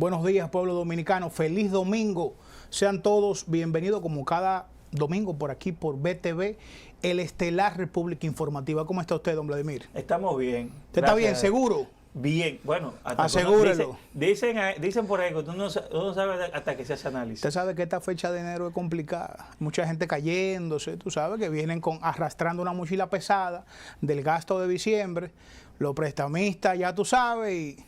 Buenos días, pueblo dominicano. Feliz domingo. Sean todos bienvenidos como cada domingo por aquí, por BTV, el Estelar República Informativa. ¿Cómo está usted, don Vladimir? Estamos bien. ¿Usted está bien, seguro? Bien. Bueno, asegúrelo. Dicen por ahí que tú no sabes hasta que se hace análisis. Usted sabe que esta fecha de enero es complicada. Mucha gente cayéndose, tú sabes, que vienen arrastrando una mochila pesada del gasto de diciembre. Los prestamistas, ya tú sabes, y...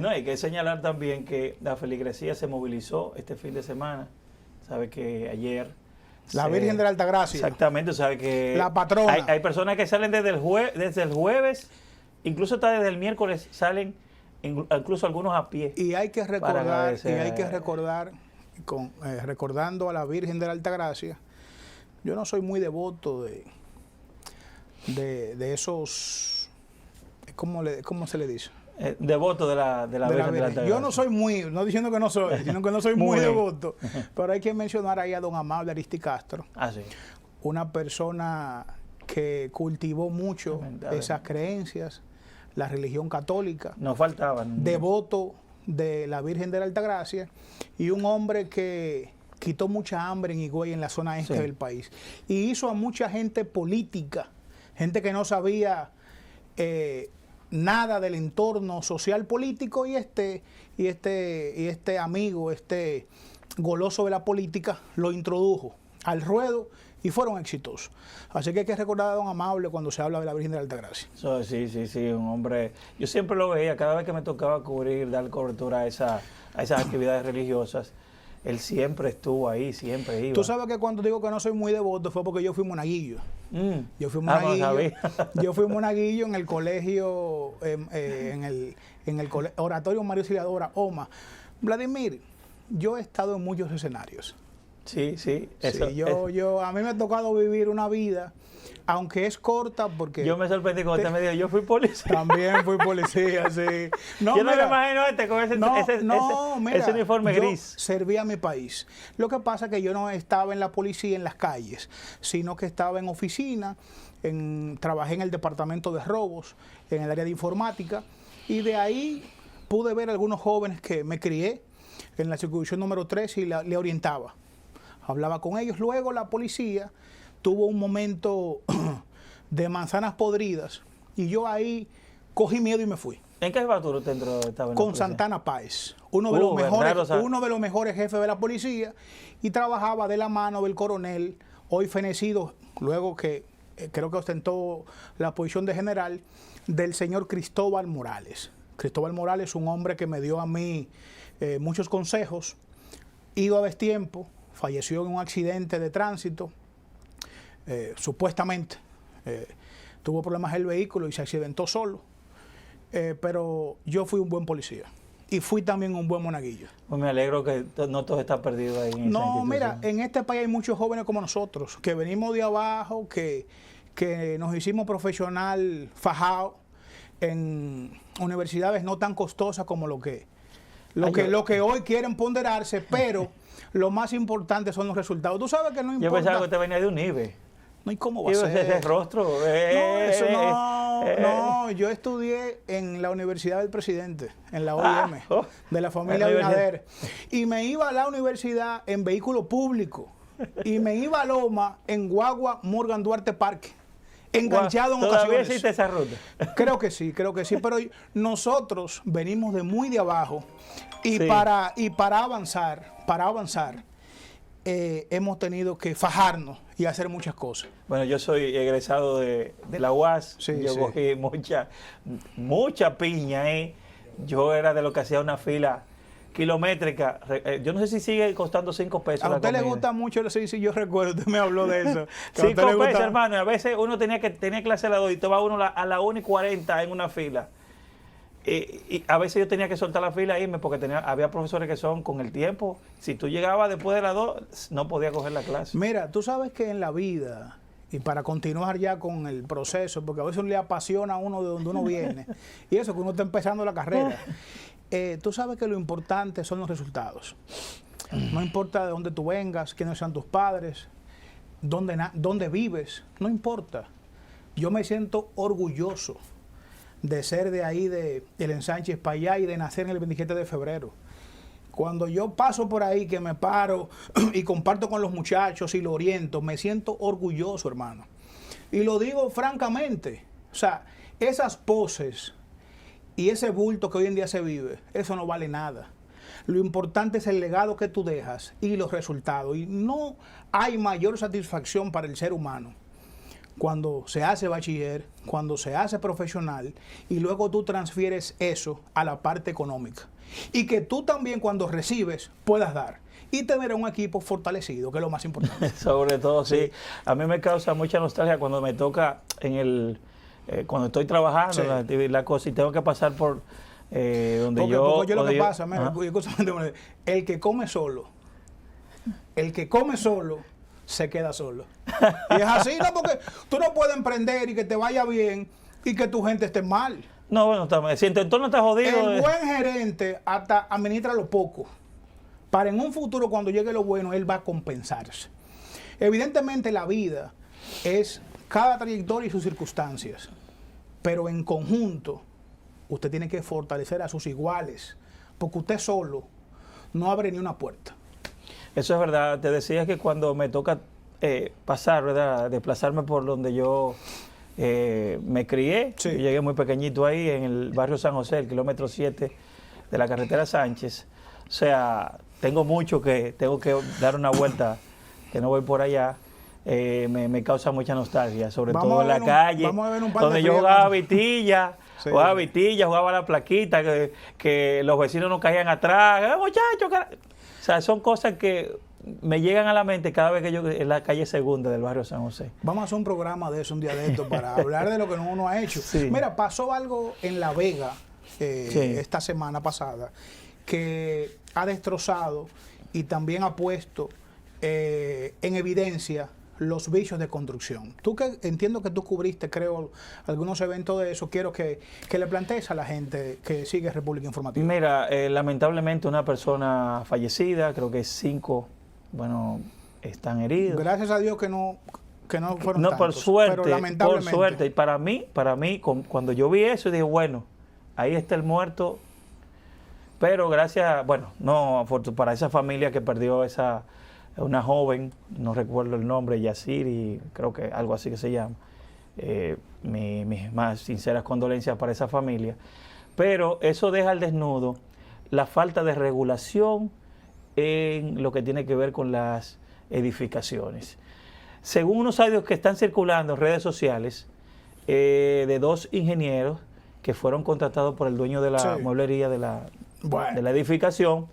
No, hay que señalar también que la feligresía se movilizó este fin de semana. Sabe que ayer... La Virgen de la Altagracia. Exactamente, sabe que... La patrona. Hay personas que salen desde el jueves, incluso hasta desde el miércoles, salen incluso algunos a pie. Y hay que recordar, recordando a la Virgen de la Altagracia, yo no soy muy devoto de esos, ¿cómo se le dice? Devoto de la Virgen de la Altagracia. Yo no soy muy, no diciendo que no soy, sino que no soy muy devoto, pero hay que mencionar ahí a don Amable Aristi Castro, sí. Una persona que cultivó mucho esas creencias, la religión católica. Nos faltaban. Devoto de la Virgen de la Altagracia y un hombre que quitó mucha hambre en Higüey, en la zona este del país. Y hizo a mucha gente política, gente que no sabía nada del entorno social político, y este amigo, este goloso de la política, lo introdujo al ruedo y fueron exitosos. Así que hay que recordar a don Amable cuando se habla de la Virgen de la Altagracia. Sí, un hombre. Yo siempre lo veía, cada vez que me tocaba cubrir, dar cobertura a esas actividades religiosas, él siempre estuvo ahí, siempre iba. Tú sabes que cuando digo que no soy muy devoto fue porque yo fui monaguillo. Yo fui monaguillo. Yo fui monaguillo en el colegio, en el Oratorio María Auxiliadora, OMA. Vladimir, yo he estado en muchos escenarios. Sí. A mí me ha tocado vivir una vida, aunque es corta, porque... Yo me sorprendí cuando usted me dijo, yo fui policía. También fui policía, sí. No, yo no me imagino con ese uniforme gris. Yo serví a mi país. Lo que pasa es que yo no estaba en la policía en las calles, sino que estaba en oficina, trabajé en el departamento de robos, en el área de informática, y de ahí pude ver algunos jóvenes que me crié en la circunscripción número 3 y le orientaba. Hablaba con ellos. Luego la policía tuvo un momento de manzanas podridas y yo ahí cogí miedo y me fui. ¿En qué jefatura usted estaba? Con Santana Páez, uno de los mejores jefes de la policía, y trabajaba de la mano del coronel, hoy fenecido, luego que creo que ostentó la posición de general, del señor Cristóbal Morales. Cristóbal Morales, un hombre que me dio a mí muchos consejos. Ido a destiempo, falleció en un accidente de tránsito, supuestamente. Tuvo problemas el vehículo y se accidentó solo. Pero yo fui un buen policía y fui también un buen monaguillo. Pues me alegro que no todo está perdido ahí. No, mira, en este país hay muchos jóvenes como nosotros, que venimos de abajo, que nos hicimos profesional fajado en universidades no tan costosas como lo que hoy quieren ponderarse, pero lo más importante son los resultados. Tú sabes que no importa. Yo pensaba que usted venía de un IBE. No, ¿y cómo va a ser? Ese rostro. No, yo estudié en la Universidad del Presidente, en la OIM, de la familia Abinader. Y me iba a la universidad en vehículo público. Y me iba a Loma en guagua Morgan Duarte Parque. Enganchado en ocasiones. ¿Todavía existe esa ruta? Creo que sí, pero nosotros venimos de muy de abajo y para avanzar hemos tenido que fajarnos y hacer muchas cosas. Bueno, yo soy egresado de la UAS, yo cogí mucha piña, yo era de lo que hacía una fila kilométrica. Yo no sé si sigue costando 5 pesos. A usted le gusta mucho, sí, yo recuerdo, usted me habló de eso. 5 pesos, hermano. A veces uno tenía clase a las 2 y va uno a la 1:40 en una fila. Y a veces yo tenía que soltar la fila e irme porque había profesores que son con el tiempo. Si tú llegabas después de las 2, no podía coger la clase. Mira, tú sabes que en la vida, y para continuar ya con el proceso, porque a veces le apasiona a uno de donde uno viene, y eso que uno está empezando la carrera. Tú sabes que lo importante son los resultados. No importa de dónde tú vengas, quiénes sean tus padres, dónde vives, no importa. Yo me siento orgulloso de ser de ahí, del ensanche para allá, y de nacer en el 27 de febrero. Cuando yo paso por ahí, que me paro y comparto con los muchachos y lo oriento, me siento orgulloso, hermano. Y lo digo francamente. O sea, esas poses y ese bulto que hoy en día se vive, eso no vale nada. Lo importante es el legado que tú dejas y los resultados. Y no hay mayor satisfacción para el ser humano cuando se hace bachiller, cuando se hace profesional y luego tú transfieres eso a la parte económica. Y que tú también cuando recibes puedas dar. Y tener un equipo fortalecido, que es lo más importante. Sobre todo, sí. A mí me causa mucha nostalgia cuando me toca cuando estoy trabajando sí. la cosa y tengo que pasar por donde porque lo que pasa, mira, el que come solo se queda solo. Y es así, ¿no? Porque tú no puedes emprender y que te vaya bien y que tu gente esté mal. No, bueno, si tu entorno está jodido. El buen gerente hasta administra lo poco. Para en un futuro, cuando llegue lo bueno, él va a compensarse. Evidentemente, la vida es cada trayectoria y sus circunstancias. Pero en conjunto, usted tiene que fortalecer a sus iguales. Porque usted solo no abre ni una puerta. Eso es verdad. Te decía que cuando me toca pasar, ¿verdad? Desplazarme por donde yo me crié. Sí. Yo llegué muy pequeñito ahí, en el barrio San José, el kilómetro 7 de la carretera Sánchez. O sea, tengo que dar una vuelta, que no voy por allá. Me causa mucha nostalgia, sobre todo en la calle, donde yo jugaba vitilla, sí, jugaba la plaquita, que los vecinos no caían atrás. Muchachos, o sea, son cosas que me llegan a la mente cada vez que yo en la calle Segunda del barrio San José. Vamos a hacer un programa de eso un día de esto para hablar de lo que uno ha hecho. Sí. Mira, pasó algo en La Vega sí. esta semana pasada que ha destrozado y también ha puesto en evidencia los vicios de construcción. Tú que entiendo que tú cubriste, creo, algunos eventos de eso, quiero que le plantees a la gente que sigue República Informativa. Mira, lamentablemente una persona fallecida, creo que 5, bueno, están heridos. Gracias a Dios que no fueron no, tantos, por suerte, pero lamentablemente. Por suerte. Y para mí, cuando yo vi eso, dije, bueno, ahí está el muerto. Pero gracias, bueno, no para esa familia que perdió una joven, no recuerdo el nombre, Yaciri, creo que algo así que se llama. Mis más sinceras condolencias para esa familia. Pero eso deja al desnudo la falta de regulación en lo que tiene que ver con las edificaciones. Según unos audios que están circulando en redes sociales, de 2 ingenieros que fueron contratados por el dueño de la sí. mueblería de la edificación,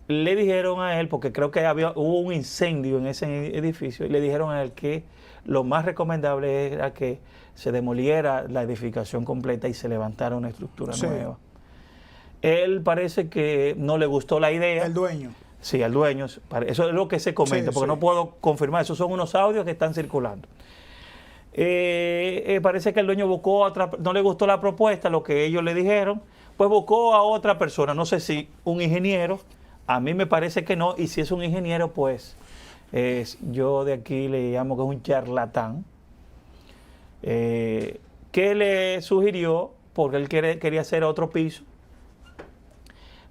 le dijeron a él, porque creo que hubo un incendio en ese edificio, y le dijeron a él que lo más recomendable era que se demoliera la edificación completa y se levantara una estructura sí. nueva. Él parece que no le gustó la idea. ¿El dueño? Sí, al dueño. Eso es lo que se comenta, sí, porque sí. no puedo confirmar. Esos son unos audios que están circulando. Parece que el dueño no le gustó la propuesta, lo que ellos le dijeron, pues buscó a otra persona, no sé si un ingeniero, a mí me parece que no, y si es un ingeniero, pues yo de aquí le llamo que es un charlatán, que le sugirió, porque él quería hacer otro piso,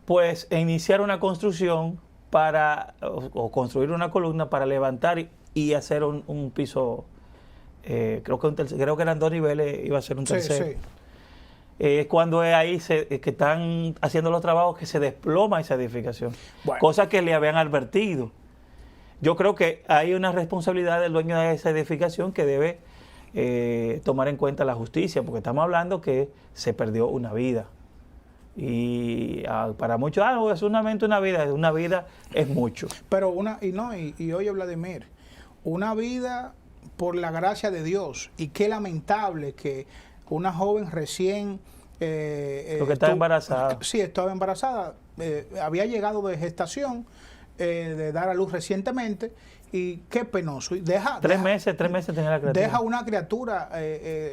pues iniciar una construcción o construir una columna para levantar y hacer un piso, creo que eran 2 niveles, iba a ser un tercero. Sí, sí. Cuando es ahí que están haciendo los trabajos que se desploma esa edificación, cosa que le habían advertido. Yo creo que hay una responsabilidad del dueño de esa edificación que debe tomar en cuenta la justicia, porque estamos hablando que se perdió una vida. Y para muchos, es solamente una vida es mucho. Pero y oye, Vladimir, una vida por la gracia de Dios, y qué lamentable que una joven recién porque estaba embarazada. Sí, estaba embarazada, había llegado de gestación, de dar a luz recientemente, y qué penoso. Tres meses tenía la criatura. Deja una criatura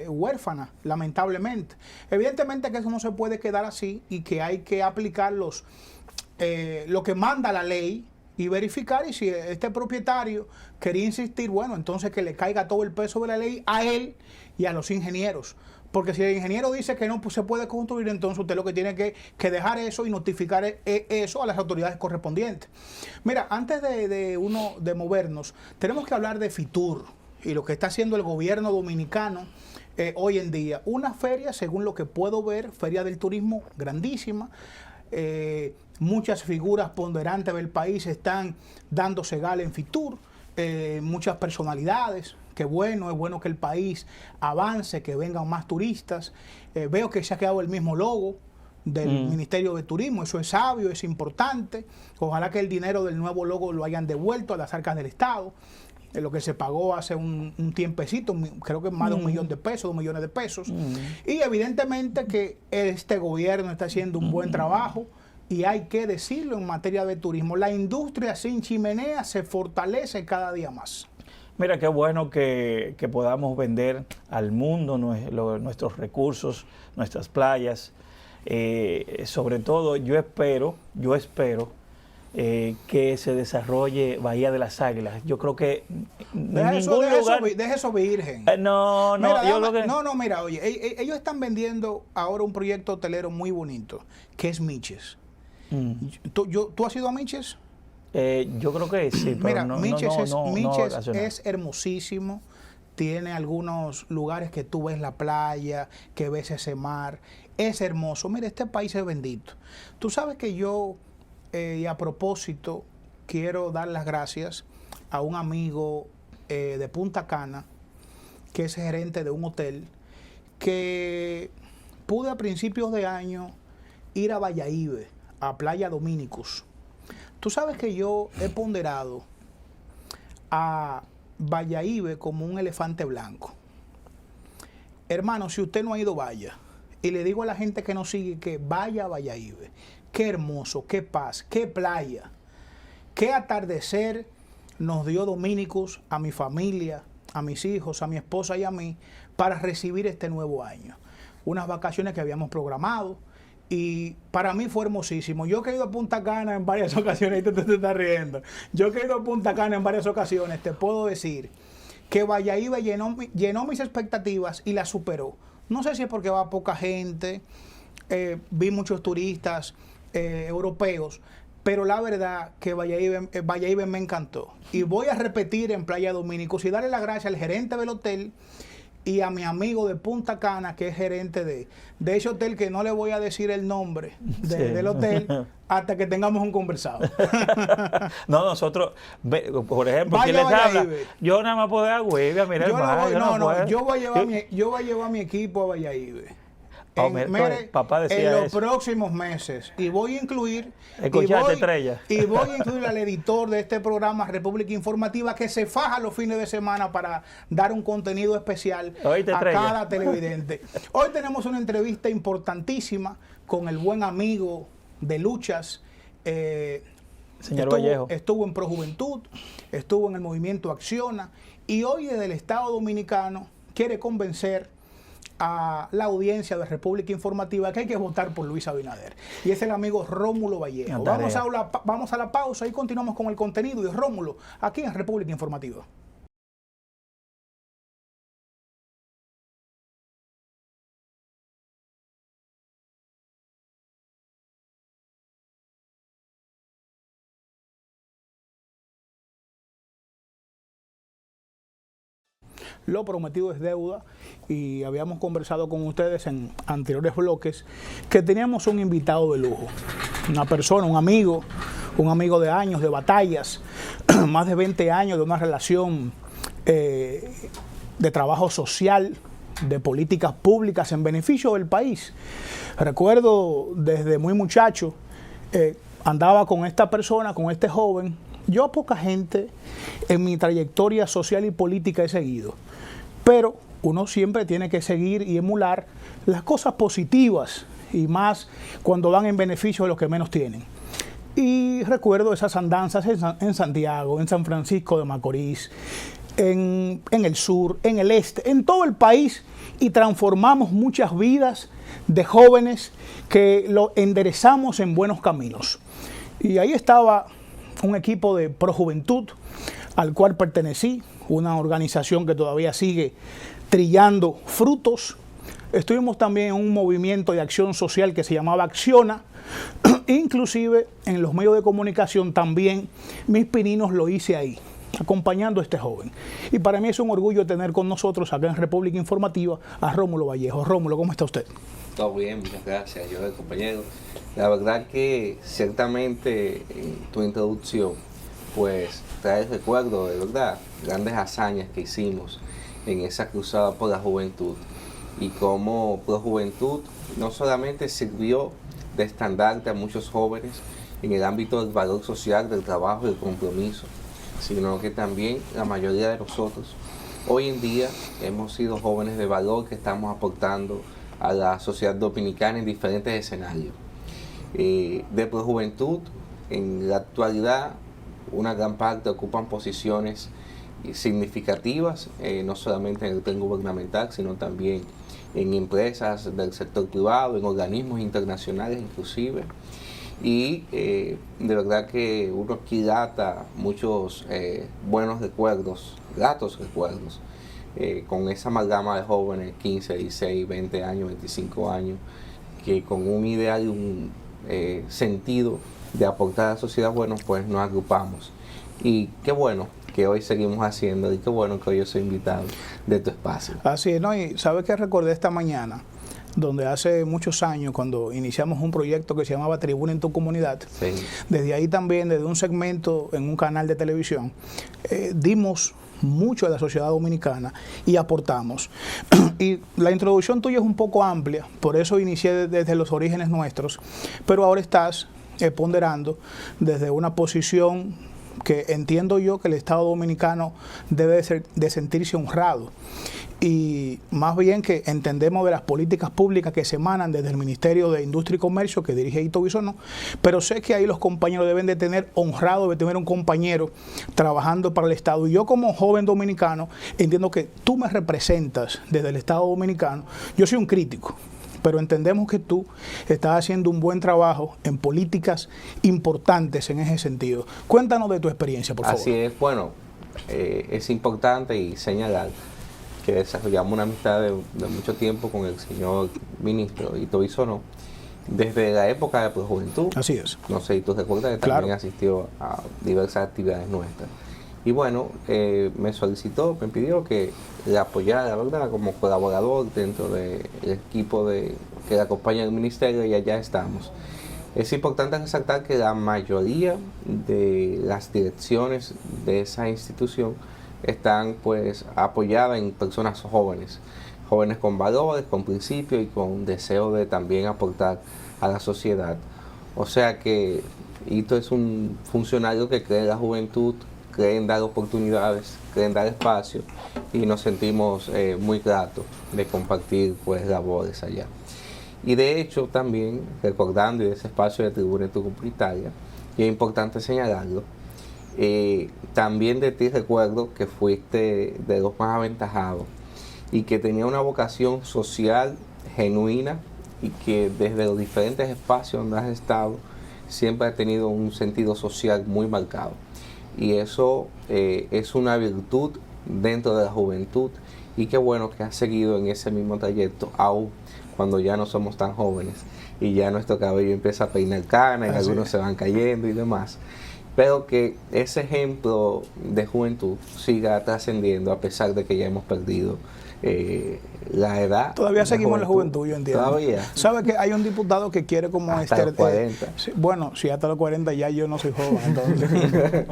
huérfana, lamentablemente. Evidentemente que eso no se puede quedar así, y que hay que aplicar lo que manda la ley y verificar, y si este propietario quería insistir, bueno, entonces que le caiga todo el peso de la ley a él y a los ingenieros, Porque si el ingeniero dice que no se puede construir, entonces usted lo que tiene que dejar eso y notificar eso a las autoridades correspondientes. Mira, antes de movernos, tenemos que hablar de Fitur y lo que está haciendo el gobierno dominicano hoy en día. Una feria, según lo que puedo ver, feria del turismo grandísima. Muchas figuras ponderantes del país están dándose gala en Fitur, muchas personalidades. Que bueno, es bueno que el país avance, que vengan más turistas. Veo que se ha quedado el mismo logo del Ministerio de Turismo, eso es sabio, es importante. Ojalá que el dinero del nuevo logo lo hayan devuelto a las arcas del Estado. Lo que se pagó hace un tiempecito, creo que más de 1 millón de pesos, 2 millones de pesos. Y evidentemente que este gobierno está haciendo un buen trabajo. Y hay que decirlo en materia de turismo, la industria sin chimenea se fortalece cada día más. Mira, qué bueno que podamos vender al mundo nuestros recursos, nuestras playas. Sobre todo, yo espero que se desarrolle Bahía de las Águilas. Yo creo que deja eso virgen. Mira, oye, ellos están vendiendo ahora un proyecto hotelero muy bonito, que es Miches. ¿Tú has ido a Miches? Yo creo que sí, pero mira, Miches es hermosísimo. Tiene algunos lugares que tú ves la playa, que ves ese mar. Es hermoso. Mira, este país es bendito. Tú sabes que yo, y a propósito, quiero dar las gracias a un amigo de Punta Cana, que es gerente de un hotel, que pude a principios de año ir a Bayahíbe, a Playa Dominicus. Tú sabes que yo he ponderado a Bayahíbe como un elefante blanco. Hermano, si usted no ha ido, vaya. Y le digo a la gente que nos sigue que vaya a Bayahíbe. Qué hermoso, qué paz, qué playa, qué atardecer nos dio Dominicus a mi familia, a mis hijos, a mi esposa y a mí para recibir este nuevo año. Unas vacaciones que habíamos programado. Y para mí fue hermosísimo. Yo he ido a Punta Cana en varias ocasiones, y te estás riendo. Yo he ido a Punta Cana en varias ocasiones, te puedo decir que Bayahíbe llenó mis expectativas y las superó. No sé si es porque va poca gente, vi muchos turistas europeos, pero la verdad que Bayahíbe me encantó. Y voy a repetir en Playa Dominicus y darle las gracias al gerente del hotel y a mi amigo de Punta Cana, que es gerente de ese hotel, que no le voy a decir el nombre del hotel hasta que tengamos un conversado. No, nosotros, por ejemplo, ¿quién les habla? Yo nada más puedo ir a Huevia, mira el mar. Yo voy a llevar mi equipo a Bayahíbe. Papá decía en los próximos meses, y voy a incluir Estrella. Y voy a incluir al editor de este programa República Informativa, que se faja los fines de semana para dar un contenido especial a cada televidente. Hoy tenemos una entrevista importantísima con el buen amigo de luchas, señor Vallejo. Estuvo en Projuventud, estuvo en el movimiento Acciona, y hoy desde el Estado Dominicano quiere convencer a la audiencia de República Informativa que hay que votar por Luis Abinader. Y es el amigo Rómulo Vallejo. Vamos a la pausa y continuamos con el contenido de Rómulo aquí en República Informativa. Lo prometido es deuda, y habíamos conversado con ustedes en anteriores bloques que teníamos un invitado de lujo, una persona, un amigo de años, de batallas, más de 20 años de una relación de trabajo social, de políticas públicas en beneficio del país. Recuerdo desde muy muchacho, andaba con esta persona, con este joven. Yo a poca gente en mi trayectoria social y política he seguido, pero uno siempre tiene que seguir y emular las cosas positivas, y más cuando van en beneficio de los que menos tienen. Y recuerdo esas andanzas en Santiago, en San Francisco de Macorís, en el sur, en el este, en todo el país, y transformamos muchas vidas de jóvenes que lo enderezamos en buenos caminos. Y ahí estaba un equipo de Projuventud al cual pertenecí, una organización que todavía sigue trillando frutos. Estuvimos también en un movimiento de acción social que se llamaba Acciona. Inclusive en los medios de comunicación también mis pininos lo hice ahí, acompañando a este joven. Y para mí es un orgullo tener con nosotros acá en República Informativa a Rómulo Vallejo. Rómulo, ¿cómo está usted? Todo bien, muchas gracias, yo compañero. La verdad que ciertamente en tu introducción pues traes recuerdo de verdad, grandes hazañas que hicimos en esa cruzada por la juventud y cómo Pro Juventud no solamente sirvió de estandarte a muchos jóvenes en el ámbito del valor social, del trabajo y del compromiso, sino que también la mayoría de nosotros hoy en día hemos sido jóvenes de valor que estamos aportando a la sociedad dominicana en diferentes escenarios. De Pro Juventud, en la actualidad, una gran parte ocupan posiciones significativas, no solamente en el plan gubernamental, sino también en empresas del sector privado, en organismos internacionales inclusive. Y de verdad que uno aquí data muchos buenos recuerdos, gratos recuerdos, con esa amalgama de jóvenes, 15, 16, 20 años, 25 años, que con un ideal y un sentido de aportar a la sociedad, bueno, pues nos agrupamos. Y qué bueno que hoy seguimos haciendo y qué bueno que hoy yo soy invitado de tu espacio. Así es, ¿no? Y ¿sabes qué recordé esta mañana? Donde hace muchos años, cuando iniciamos un proyecto que se llamaba Tribuna en tu Comunidad, Sí. desde ahí también, desde un segmento en un canal de televisión, dimos mucho a la sociedad dominicana y aportamos. Y la introducción tuya es un poco amplia, por eso inicié desde los orígenes nuestros, pero ahora estás ponderando desde una posición que entiendo yo que el Estado Dominicano debe de sentirse honrado, y más bien que entendemos de las políticas públicas que se emanan desde el Ministerio de Industria y Comercio que dirige Ito Bisonó, pero sé que ahí los compañeros deben de tener honrado, de tener un compañero trabajando para el Estado. Y yo como joven dominicano entiendo que tú me representas desde el Estado Dominicano. Yo soy un crítico, pero entendemos que tú estás haciendo un buen trabajo en políticas importantes en ese sentido. Cuéntanos de tu experiencia, por favor. Así es, bueno, es importante y señalar que desarrollamos una amistad de mucho tiempo con el señor ministro Ito Bisonó desde la época de Pro Juventud. Así es. No sé si tú recuerdas que Claro. también asistió a diversas actividades nuestras. Y bueno, me solicitó, me pidió que le apoyara, la verdad, como colaborador dentro del equipo que le acompaña al ministerio, y allá estamos. Es importante resaltar que la mayoría de las direcciones de esa institución están pues apoyadas en personas jóvenes, jóvenes con valores, con principios y con deseo de también aportar a la sociedad. O sea que Ito es un funcionario que cree en la juventud, cree en dar oportunidades, cree en dar espacio, y nos sentimos muy gratos de compartir pues labores allá. Y de hecho también recordando ese espacio de Tribuna Comunitaria, y es importante señalarlo, también de ti recuerdo que fuiste de los más aventajados y que tenía una vocación social genuina, y que desde los diferentes espacios donde has estado siempre has tenido un sentido social muy marcado. Y eso es una virtud dentro de la juventud, y qué bueno que has seguido en ese mismo trayecto, aún cuando ya no somos tan jóvenes y ya nuestro cabello empieza a peinar canas y algunos se van cayendo y demás. Pero que ese ejemplo de juventud siga trascendiendo a pesar de que ya hemos perdido la edad. Todavía seguimos en la juventud, yo entiendo. Todavía. ¿Sabe que hay un diputado que quiere como hasta los 40. Bueno, si hasta los 40 ya yo no soy joven, entonces.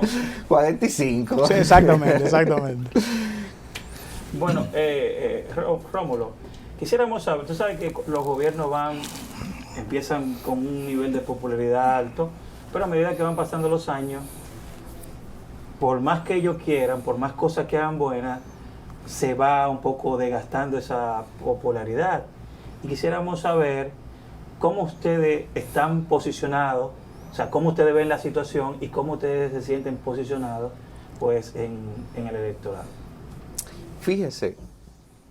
45. Sí, exactamente, exactamente. Bueno, Rómulo, quisiéramos saber, tú sabes que los gobiernos empiezan con un nivel de popularidad alto, pero a medida que van pasando los años, por más que ellos quieran, por más cosas que hagan buenas, se va un poco desgastando esa popularidad. Y quisiéramos saber cómo ustedes están posicionados, o sea, cómo ustedes ven la situación y cómo ustedes se sienten posicionados pues en el electorado. Fíjese,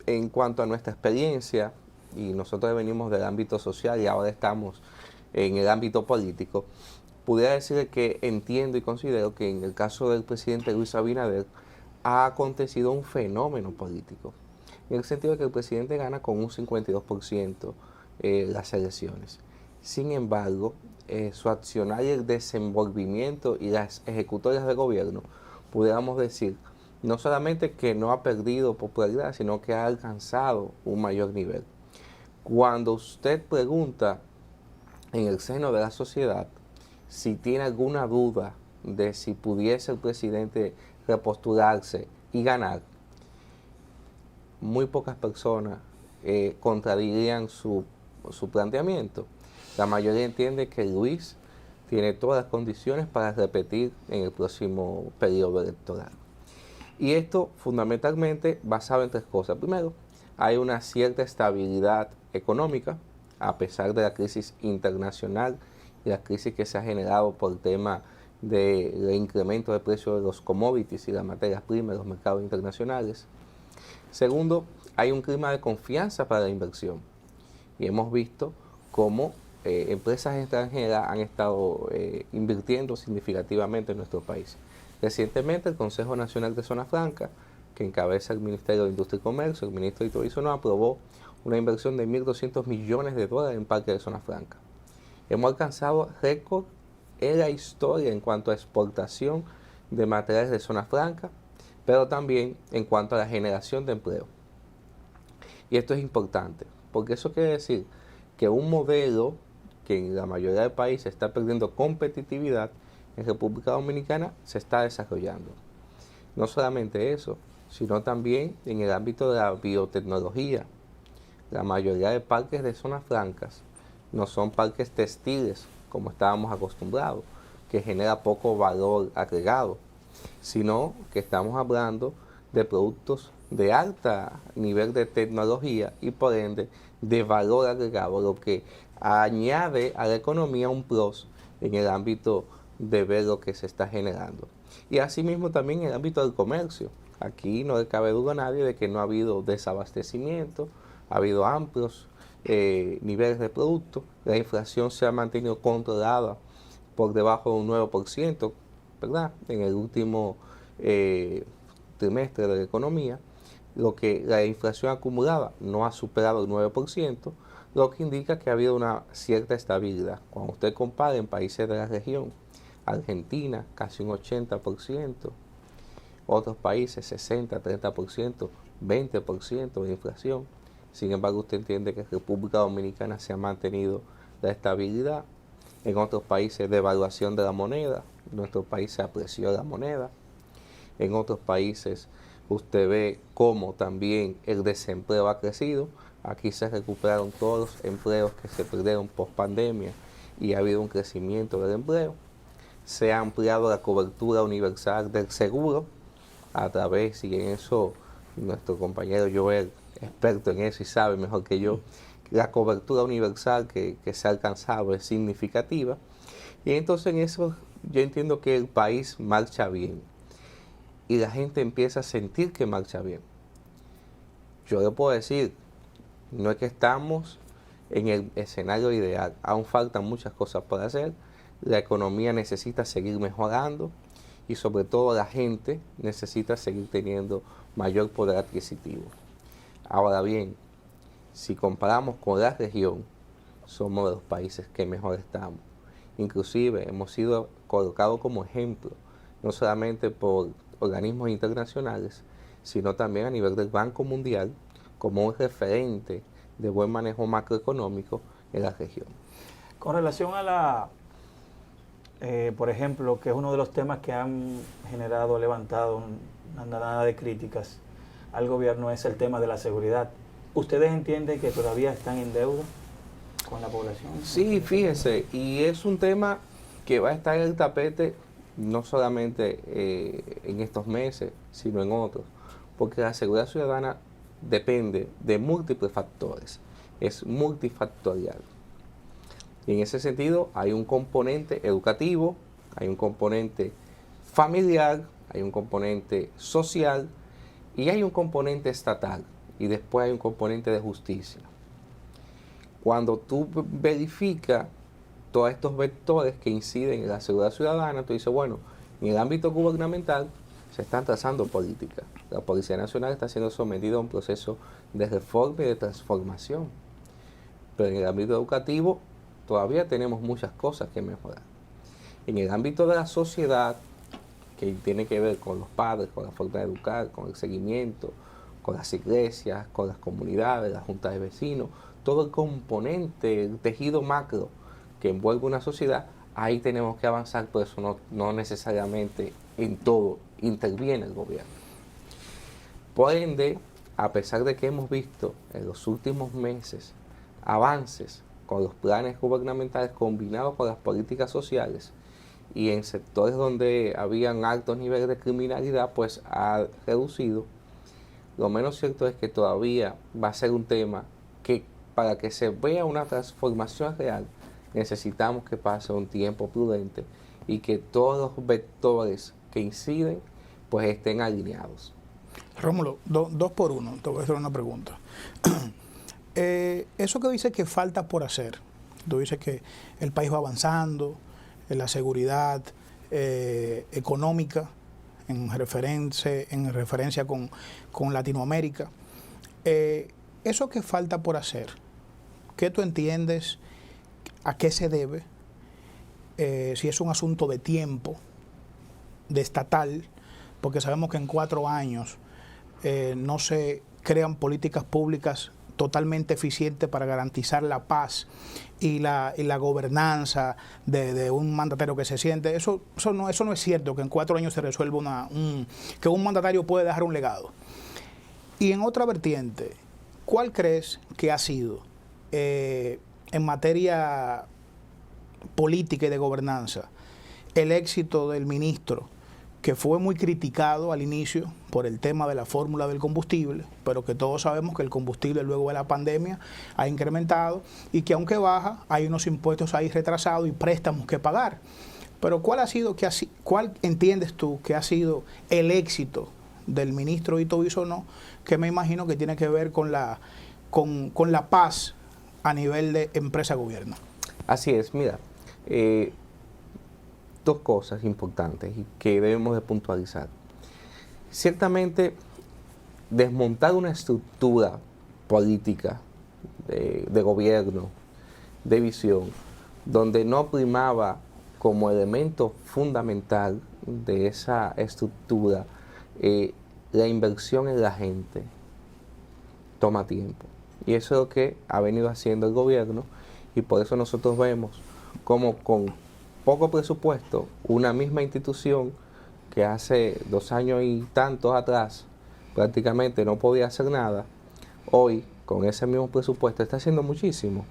en cuanto a nuestra experiencia, y nosotros venimos del ámbito social y ahora estamos en el ámbito político, pudiera decir que entiendo y considero que en el caso del presidente Luis Abinader ha acontecido un fenómeno político. en el sentido de que el presidente gana con un 52% las elecciones. Sin embargo, su accionar y el desenvolvimiento y las ejecutorias de gobierno, pudiéramos decir, no solamente que no ha perdido popularidad, sino que ha alcanzado un mayor nivel. Cuando usted pregunta en el seno de la sociedad si tiene alguna duda de si pudiese el presidente repostularse y ganar, muy pocas personas contradirían su planteamiento. La mayoría entiende que Luis tiene todas las condiciones para repetir en el próximo periodo electoral. Y esto fundamentalmente basado en tres cosas. Primero, hay una cierta estabilidad económica, a pesar de la crisis internacional y la crisis que se ha generado por el tema del incremento de precios de los commodities y las materias primas en los mercados internacionales. Segundo, hay un clima de confianza para la inversión. Y hemos visto cómo empresas extranjeras han estado invirtiendo significativamente en nuestro país. Recientemente el Consejo Nacional de Zona Franca, que encabeza el Ministerio de Industria y Comercio, el ministro de Turismo, aprobó una inversión de 1.200 millones de dólares en Parque de Zona Franca. Hemos alcanzado récord en la historia en cuanto a exportación de materiales de Zona Franca, pero también en cuanto a la generación de empleo. Y esto es importante, porque eso quiere decir que un modelo que en la mayoría de países está perdiendo competitividad, en República Dominicana se está desarrollando. No solamente eso, sino también en el ámbito de la biotecnología. La mayoría de parques de zonas francas no son parques textiles, como estábamos acostumbrados, que genera poco valor agregado, sino que estamos hablando de productos de alto nivel de tecnología y por ende de valor agregado, lo que añade a la economía un plus en el ámbito de ver lo que se está generando. Y asimismo también en el ámbito del comercio. Aquí no le cabe duda a nadie de que no ha habido desabastecimiento, ha habido amplios niveles de productos, la inflación se ha mantenido controlada por debajo de un 9%, ¿verdad? En el último trimestre de la economía, lo que la inflación acumulada no ha superado el 9%, lo que indica que ha habido una cierta estabilidad. Cuando usted compara en países de la región, Argentina casi un 80%, otros países 60, 30%, 20% de inflación. Sin embargo, usted entiende que en República Dominicana se ha mantenido la estabilidad. En otros países, devaluación de la moneda. En nuestro país se apreció la moneda. En otros países, usted ve cómo también el desempleo ha crecido. Aquí se recuperaron todos los empleos que se perdieron post pandemia y ha habido un crecimiento del empleo. Se ha ampliado la cobertura universal del seguro a través, y en eso nuestro compañero Joel, experto en eso y sabe mejor que yo, la cobertura universal que se ha alcanzado es significativa. Y entonces en eso yo entiendo que el país marcha bien y la gente empieza a sentir que marcha bien. Yo le puedo decir, no es que estamos en el escenario ideal, aún faltan muchas cosas por hacer, la economía necesita seguir mejorando y sobre todo la gente necesita seguir teniendo mayor poder adquisitivo. Ahora bien, si comparamos con la región, somos de los países que mejor estamos. Inclusive hemos sido colocados como ejemplo, no solamente por organismos internacionales, sino también a nivel del Banco Mundial, como un referente de buen manejo macroeconómico en la región. Con relación a la, por ejemplo, que es uno de los temas que han generado, levantado una andanada de críticas al gobierno, es el tema de la seguridad. ¿Ustedes entienden que todavía están en deuda con la población? Sí, fíjese, y es un tema que va a estar en el tapete no solamente en estos meses, sino en otros, porque la seguridad ciudadana depende de múltiples factores, es multifactorial. Y en ese sentido hay un componente educativo, hay un componente familiar, hay un componente social y hay un componente estatal y después hay un componente de justicia. Cuando tú verificas todos estos vectores que inciden en la seguridad ciudadana, tú dices, bueno, en el ámbito gubernamental se están trazando políticas. La Policía Nacional está siendo sometida a un proceso de reforma y de transformación. Pero en el ámbito educativo todavía tenemos muchas cosas que mejorar. En el ámbito de la sociedad, que tiene que ver con los padres, con la forma de educar, con el seguimiento, con las iglesias, con las comunidades, las juntas de vecinos, todo el componente, el tejido macro que envuelve una sociedad, ahí tenemos que avanzar, por eso no necesariamente en todo interviene el gobierno. Por ende, a pesar de que hemos visto en los últimos meses avances con los planes gubernamentales combinados con las políticas sociales y en sectores donde habían altos niveles de criminalidad, pues ha reducido. Lo menos cierto es que todavía va a ser un tema que para que se vea una transformación real necesitamos que pase un tiempo prudente y que todos los vectores que inciden pues estén alineados. Rómulo, dos por uno, te voy a hacer una pregunta. Eso que dice que falta por hacer, tú dices que el país va avanzando en la seguridad económica, en referencia con Latinoamérica. Eso que falta por hacer, ¿qué tú entiendes? ¿A qué se debe? Si es un asunto de tiempo, de estatal, porque sabemos que en 4 años no se crean políticas públicas totalmente eficientes para garantizar la paz y la gobernanza de un mandatario que se siente. Eso no es cierto, que en 4 años se resuelva que un mandatario puede dejar un legado. Y en otra vertiente, ¿cuál crees que ha sido en materia política y de gobernanza el éxito del ministro, que fue muy criticado al inicio por el tema de la fórmula del combustible, pero que todos sabemos que el combustible luego de la pandemia ha incrementado y que aunque baja, hay unos impuestos ahí retrasados y préstamos que pagar? Pero ¿cuál entiendes tú que ha sido el éxito del ministro Ito Bisonó, que me imagino que tiene que ver con la paz a nivel de empresa-gobierno? Así es, mira, dos cosas importantes y que debemos de puntualizar. Ciertamente, desmontar una estructura política de gobierno, de visión, donde no primaba como elemento fundamental de esa estructura la inversión en la gente, toma tiempo. Y eso es lo que ha venido haciendo el gobierno, y por eso nosotros vemos como con poco presupuesto, una misma institución que hace 2 años y tantos atrás prácticamente no podía hacer nada, hoy con ese mismo presupuesto está haciendo muchísimo.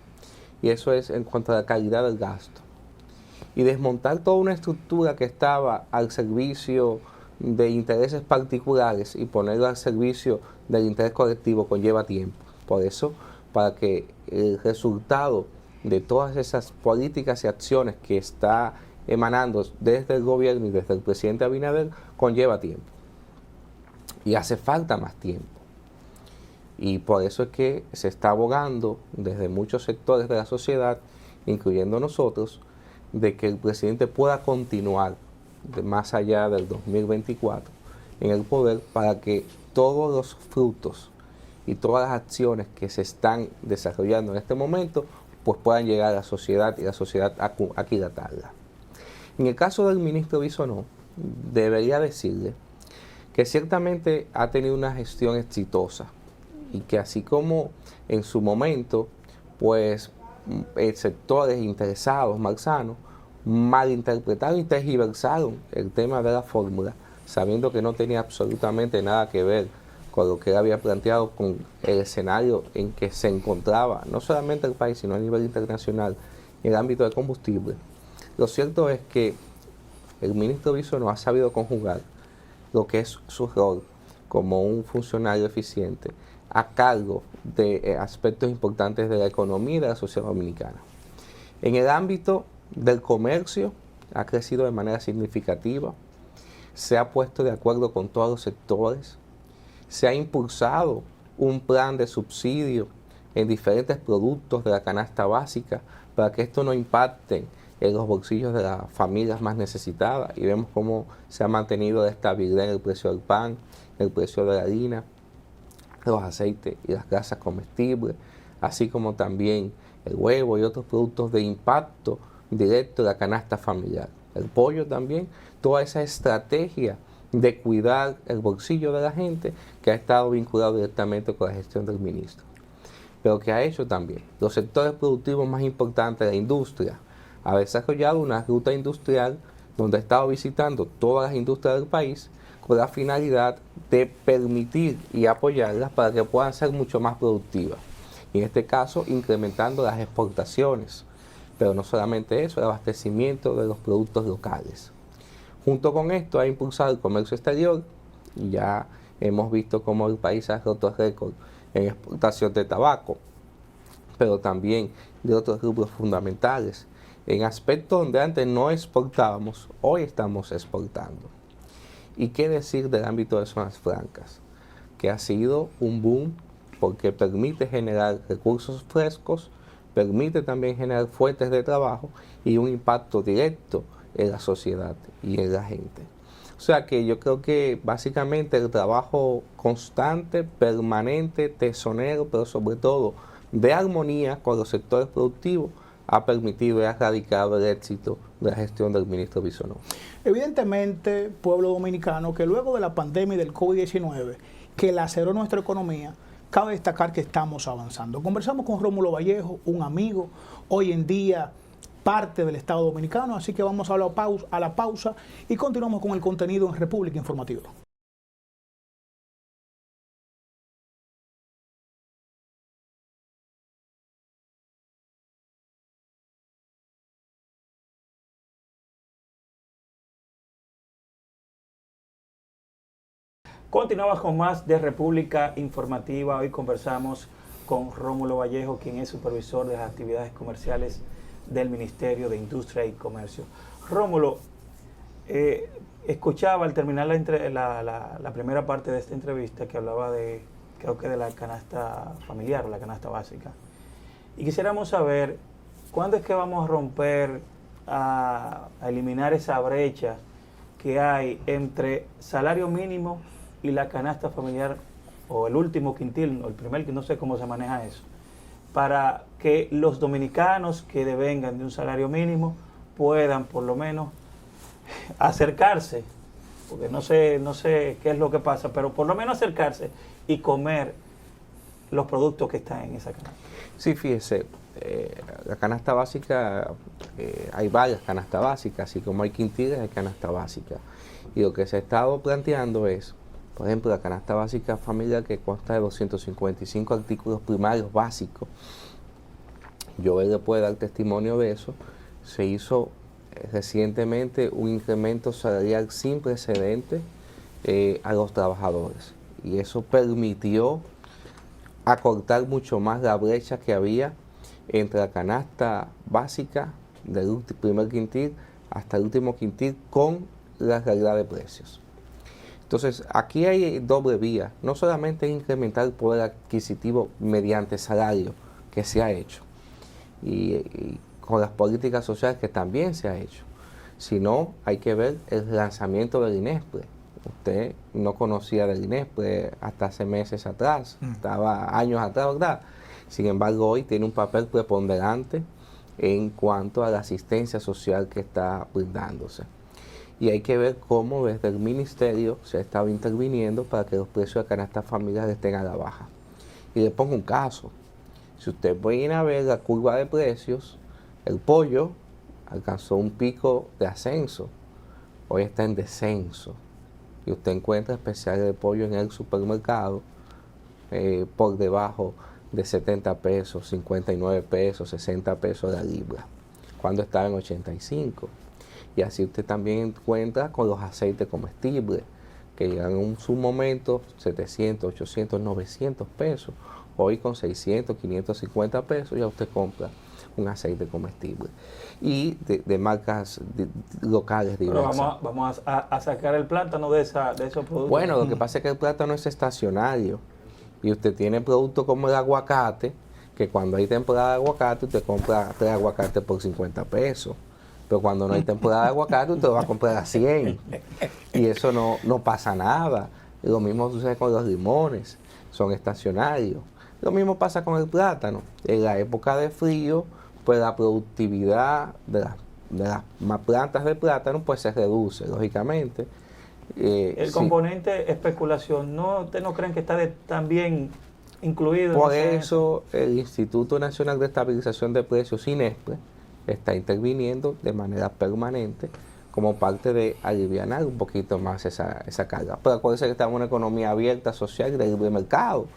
Y eso es en cuanto a la calidad del gasto. Y desmontar toda una estructura que estaba al servicio de intereses particulares y ponerla al servicio del interés colectivo conlleva tiempo. Por eso, para que el resultado de todas esas políticas y acciones que está emanando desde el gobierno y desde el presidente Abinader conlleva tiempo. Y hace falta más tiempo. Y por eso es que se está abogando desde muchos sectores de la sociedad, incluyendo nosotros, de que el presidente pueda continuar más allá del 2024 en el poder, para que todos los frutos y todas las acciones que se están desarrollando en este momento pues puedan llegar a la sociedad y la sociedad aquilatarla. En el caso del ministro Bisonó, debería decirle que ciertamente ha tenido una gestión exitosa y que así como en su momento, pues sectores interesados, marxanos, malinterpretaron y tergiversaron el tema de la fórmula, sabiendo que no tenía absolutamente nada que ver con lo que él había planteado, con el escenario en que se encontraba, no solamente el país, sino a nivel internacional, en el ámbito del combustible. Lo cierto es que el ministro Bisonó ha sabido conjugar lo que es su rol como un funcionario eficiente a cargo de aspectos importantes de la economía y de la sociedad dominicana. En el ámbito del comercio ha crecido de manera significativa, se ha puesto de acuerdo con todos los sectores, se ha impulsado un plan de subsidio en diferentes productos de la canasta básica para que esto no impacte en los bolsillos de las familias más necesitadas y vemos cómo se ha mantenido la estabilidad en el precio del pan, el precio de la harina, los aceites y las grasas comestibles, así como también el huevo y otros productos de impacto directo de la canasta familiar. El pollo también, toda esa estrategia de cuidar el bolsillo de la gente que ha estado vinculado directamente con la gestión del ministro. Pero que ha hecho también los sectores productivos más importantes de la industria, ha desarrollado una ruta industrial donde ha estado visitando todas las industrias del país con la finalidad de permitir y apoyarlas para que puedan ser mucho más productivas. Y en este caso, incrementando las exportaciones, pero no solamente eso, el abastecimiento de los productos locales. Junto con esto, ha impulsado el comercio exterior y ya hemos visto cómo el país ha roto récord en exportación de tabaco, pero también de otros rubros fundamentales. En aspectos donde antes no exportábamos, hoy estamos exportando. ¿Y qué decir del ámbito de zonas francas? Que ha sido un boom porque permite generar recursos frescos, permite también generar fuentes de trabajo y un impacto directo en la sociedad y en la gente. O sea que yo creo que básicamente el trabajo constante, permanente, tesonero, pero sobre todo de armonía con los sectores productivos, ha permitido y ha radicado el éxito de la gestión del ministro Bisonó. Evidentemente, pueblo dominicano, que luego de la pandemia y del COVID-19, que laceró nuestra economía, cabe destacar que estamos avanzando. Conversamos con Rómulo Vallejo, un amigo, hoy en día parte del Estado Dominicano, así que vamos a la pausa y continuamos con el contenido en República Informativa. Continuamos con más de República Informativa. Hoy conversamos con Rómulo Vallejo, quien es supervisor de las actividades comerciales del Ministerio de Industria y Comercio. Rómulo, escuchaba al terminar la primera parte de esta entrevista que hablaba de, creo que de la canasta familiar o la canasta básica. Y quisiéramos saber, ¿cuándo es que vamos a romper, a eliminar esa brecha que hay entre salario mínimo y la canasta familiar, o el último quintil, o el primer, no sé cómo se maneja eso, para que los dominicanos que devengan de un salario mínimo puedan por lo menos acercarse, porque no sé qué es lo que pasa, pero por lo menos acercarse y comer los productos que están en esa canasta? Sí, fíjese, la canasta básica, hay varias canastas básicas, así como hay quintiles, hay canasta básica. Y lo que se ha estado planteando es, por ejemplo, la canasta básica familiar, que consta de 255 artículos primarios básicos. Yo le puedo dar testimonio de eso. Se hizo recientemente un incremento salarial sin precedentes a los trabajadores. Y eso permitió acortar mucho más la brecha que había entre la canasta básica del primer quintil hasta el último quintil con la realidad de precios. Entonces, aquí hay doble vía. No solamente incrementar el poder adquisitivo mediante salario, que se ha hecho, y con las políticas sociales que también se ha hecho, sino hay que ver el lanzamiento del INESPRE. Usted no conocía del INESPRE hasta hace meses atrás, estaba años atrás, ¿verdad? Sin embargo, hoy tiene un papel preponderante en cuanto a la asistencia social que está brindándose. Y hay que ver cómo desde el ministerio se ha estado interviniendo para que los precios de canastas familiares estén a la baja. Y le pongo un caso. Si usted viene a ver la curva de precios, el pollo alcanzó un pico de ascenso, hoy está en descenso. Y usted encuentra especiales de pollo en el supermercado por debajo de 70 pesos, 59 pesos, 60 pesos la libra, cuando estaba en 85. Y así usted también encuentra con los aceites comestibles, que llegan en su momento 700, 800, 900 pesos. Hoy con 600, 550 pesos ya usted compra un aceite comestible. Y de marcas locales diversas. Pero vamos a sacar el plátano de esos productos. Bueno, lo que pasa es que el plátano es estacionario. Y usted tiene productos como el aguacate, que cuando hay temporada de aguacate, usted compra 3 aguacates por 50 pesos. pero cuando no hay temporada de aguacate usted lo va a comprar a 100 y eso no pasa nada. Lo mismo sucede con los limones, son estacionarios. Lo mismo pasa con el plátano. En la época de frío, pues la productividad de las plantas de plátano pues se reduce, lógicamente. El componente especulación, ¿ustedes no creen que está también incluido? Por eso el Instituto Nacional de Estabilización de Precios, INESPRE, está interviniendo de manera permanente como parte de alivianar un poquito más esa carga. Pero acuérdense que estamos en una economía abierta, social y de libre mercado,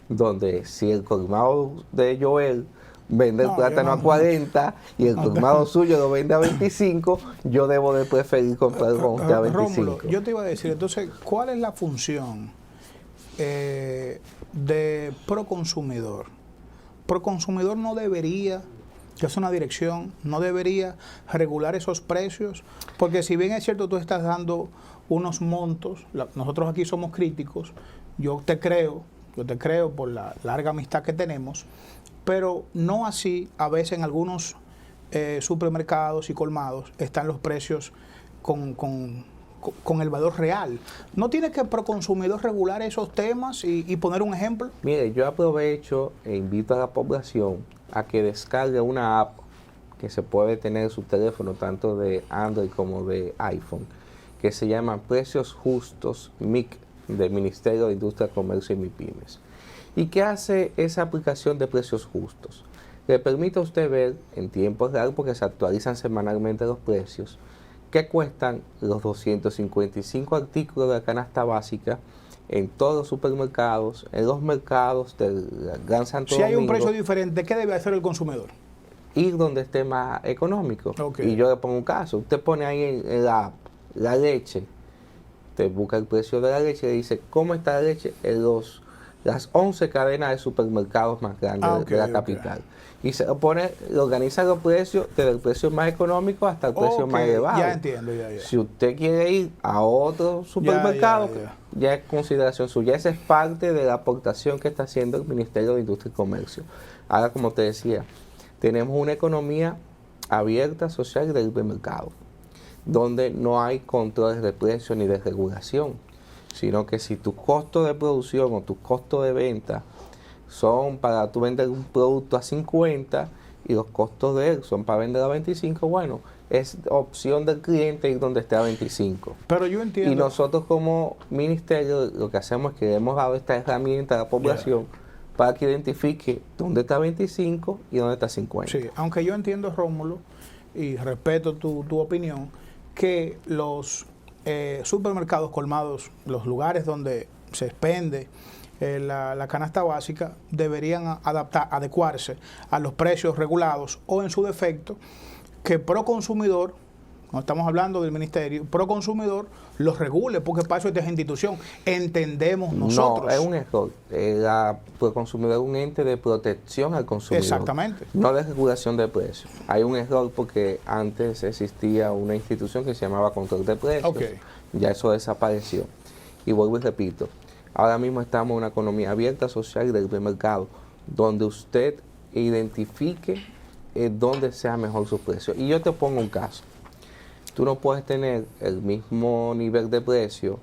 donde si el colmado de Joel vende el plátano a 40 y el colmado suyo lo vende a 25, yo debo de preferir comprar con usted a 25. Rómulo, yo te iba a decir, entonces, ¿cuál es la función de Proconsumidor? Proconsumidor no debería, que es una dirección, no debería regular esos precios, porque si bien es cierto tú estás dando unos montos, nosotros aquí somos críticos, yo te creo por la larga amistad que tenemos, pero no así, a veces en algunos supermercados y colmados están los precios con el valor real. ¿No tiene que Proconsumidor regular esos temas y poner un ejemplo? Mire, yo aprovecho e invito a la población a que descargue una app que se puede tener en su teléfono, tanto de Android como de iPhone, que se llama Precios Justos MIC, del Ministerio de Industria, Comercio y MIPYMES. ¿Y qué hace esa aplicación de precios justos? Le permite a usted ver en tiempo real, porque se actualizan semanalmente los precios, qué cuestan los 255 artículos de la canasta básica en todos los supermercados, en los mercados del Gran Santo Domingo. Si hay un precio diferente, ¿qué debe hacer el consumidor? Ir donde esté más económico. Okay. Y yo le pongo un caso. Usted pone ahí en la leche, te busca el precio de la leche y le dice cómo está la leche en las 11 cadenas de supermercados más grandes de la capital. Y se pone, organiza los precios desde el precio más económico hasta el precio más elevado. Ya entiendo, ya. Si usted quiere ir a otro supermercado, ya es consideración suya. Esa es parte de la aportación que está haciendo el Ministerio de Industria y Comercio. Ahora, como te decía, tenemos una economía abierta, social y de libre mercado, donde no hay controles de precio ni de regulación, sino que si tu costo de producción o tu costo de venta son para tú vender un producto a 50 y los costos de él son para vender a 25, bueno, es opción del cliente ir donde esté a 25. Pero yo entiendo. Y nosotros como ministerio lo que hacemos es que le hemos dado esta herramienta a la población para que identifique dónde está 25 y dónde está 50. Sí, aunque yo entiendo, Rómulo, y respeto tu opinión, que los supermercados colmados, los lugares donde se expende la canasta básica, deberían adecuarse a los precios regulados o, en su defecto, que Proconsumidor, no estamos hablando del ministerio, Proconsumidor los regule, porque para eso esta institución, entendemos nosotros. No, es un error. La Proconsumidor es un ente de protección al consumidor. Exactamente. No de regulación de precios. Hay un error porque antes existía una institución que se llamaba Control de Precios. Okay. Ya eso desapareció. Y vuelvo y repito, ahora mismo estamos en una economía abierta, social y de libre mercado, donde usted identifique dónde sea mejor su precio. Y yo te pongo un caso. Tú no puedes tener el mismo nivel de precio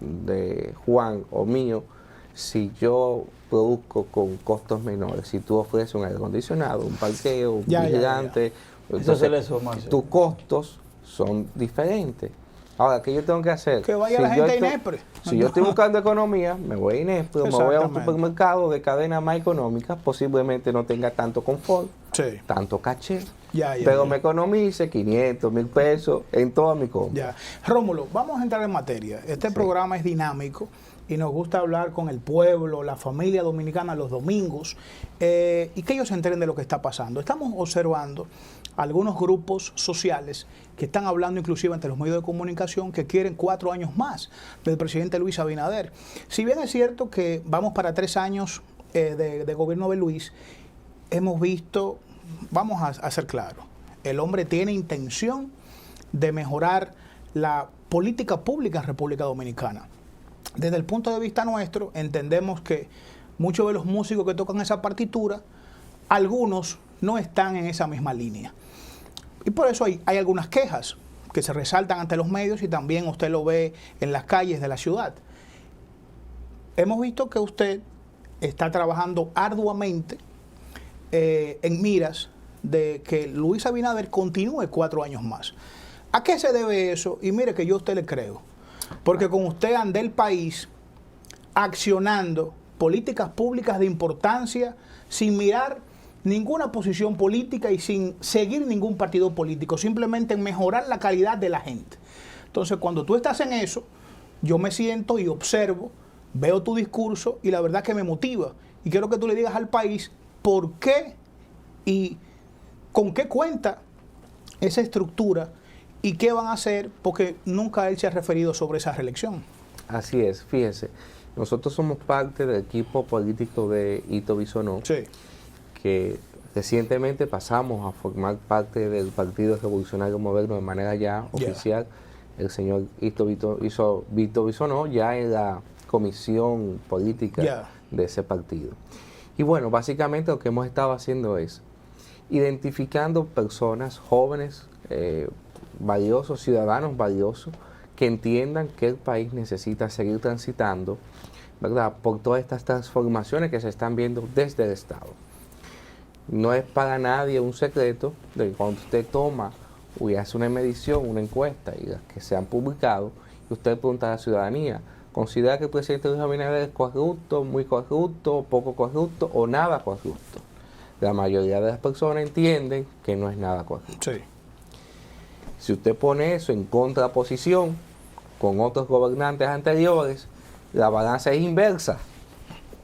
de Juan o mío si yo produzco con costos menores. Si tú ofreces un aire acondicionado, un parqueo, un vigilante, entonces tus costos son diferentes. Ahora, ¿qué yo tengo que hacer? Que vaya la gente a INESPRE. Si yo estoy buscando economía, me voy a INESPRE, me voy a un supermercado de cadena más económica, posiblemente no tenga tanto confort, tanto caché, pero me economice 500, 1000 pesos en toda mi compra. Rómulo, vamos a entrar en materia. Este programa es dinámico y nos gusta hablar con el pueblo, la familia dominicana los domingos, y que ellos se enteren de lo que está pasando. Estamos observando algunos grupos sociales que están hablando inclusive ante los medios de comunicación que quieren 4 años más del presidente Luis Abinader. Si bien es cierto que vamos para 3 años de gobierno de Luis, hemos visto, vamos a ser claros, el hombre tiene intención de mejorar la política pública en República Dominicana. Desde el punto de vista nuestro, entendemos que muchos de los músicos que tocan esa partitura, algunos no están en esa misma línea. Y por eso hay algunas quejas que se resaltan ante los medios y también usted lo ve en las calles de la ciudad. Hemos visto que usted está trabajando arduamente en miras de que Luis Abinader continúe 4 años más. ¿A qué se debe eso? Y mire que yo a usted le creo. Porque con usted anda el país accionando políticas públicas de importancia sin mirar ninguna posición política y sin seguir ningún partido político, simplemente en mejorar la calidad de la gente. Entonces, cuando tú estás en eso, yo me siento y observo, veo tu discurso y la verdad que me motiva. Y quiero que tú le digas al país por qué y con qué cuenta esa estructura y qué van a hacer, porque nunca él se ha referido sobre esa reelección. Así es, fíjese, nosotros somos parte del equipo político de Hito Bisonó, Sí. que recientemente pasamos a formar parte del Partido Revolucionario Moderno de manera ya oficial. El señor Hito Bisonó ya en la comisión política de ese partido. Y bueno, básicamente lo que hemos estado haciendo es identificando personas jóvenes, valiosos, ciudadanos valiosos, que entiendan que el país necesita seguir transitando, ¿verdad?, por todas estas transformaciones que se están viendo desde el Estado. No es para nadie un secreto de que cuando usted toma y hace una medición, una encuesta, y las que se han publicado, y usted pregunta a la ciudadanía, ¿considera que el presidente Luis Abinader es corrupto, muy corrupto, poco corrupto o nada corrupto? La mayoría de las personas entienden que no es nada corrupto. Sí. Si usted pone eso en contraposición con otros gobernantes anteriores, la balanza es inversa.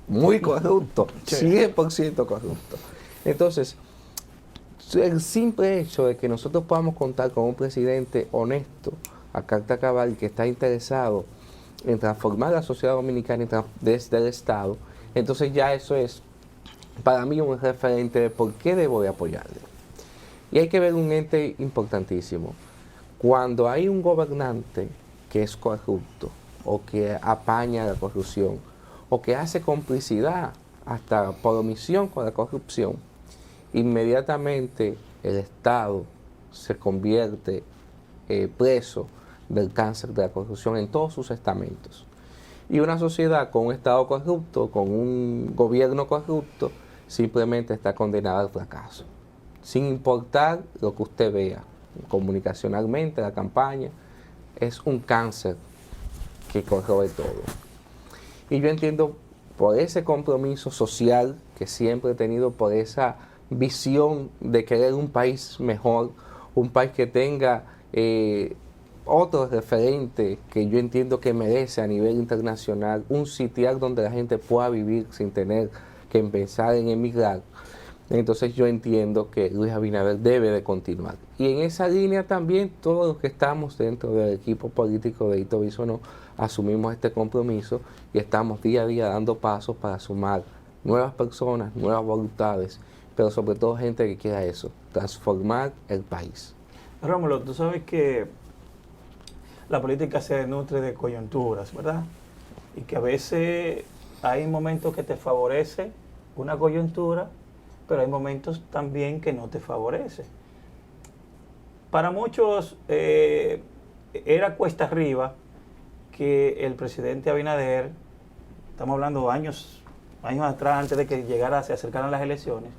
Muy corrupto, 100% corrupto. Entonces, el simple hecho de que nosotros podamos contar con un presidente honesto, a carta cabal, que está interesado en transformar la sociedad dominicana desde el Estado, entonces ya eso es para mí un referente de por qué debo de apoyarle. Y hay que ver un ente importantísimo. Cuando hay un gobernante que es corrupto, o que apaña la corrupción, o que hace complicidad hasta por omisión con la corrupción, inmediatamente el Estado se convierte preso del cáncer de la corrupción en todos sus estamentos. Y una sociedad con un Estado corrupto, con un gobierno corrupto, simplemente está condenada al fracaso. Sin importar lo que usted vea, comunicacionalmente, la campaña, es un cáncer que corroe todo. Y yo entiendo por ese compromiso social que siempre he tenido, por esa visión de querer un país mejor, un país que tenga otro referente que yo entiendo que merece a nivel internacional, un sitial donde la gente pueda vivir sin tener que empezar en emigrar. Entonces yo entiendo que Luis Abinader debe de continuar. Y en esa línea también todos los que estamos dentro del equipo político de Hito Bisonó asumimos este compromiso y estamos día a día dando pasos para sumar nuevas personas, nuevas voluntades, pero sobre todo gente que quiera eso, transformar el país. Rómulo, tú sabes que la política se nutre de coyunturas, ¿verdad? Y que a veces hay momentos que te favorece una coyuntura, pero hay momentos también que no te favorece. Para muchos era cuesta arriba que el presidente Abinader, estamos hablando años atrás, antes de que se acercaran las elecciones,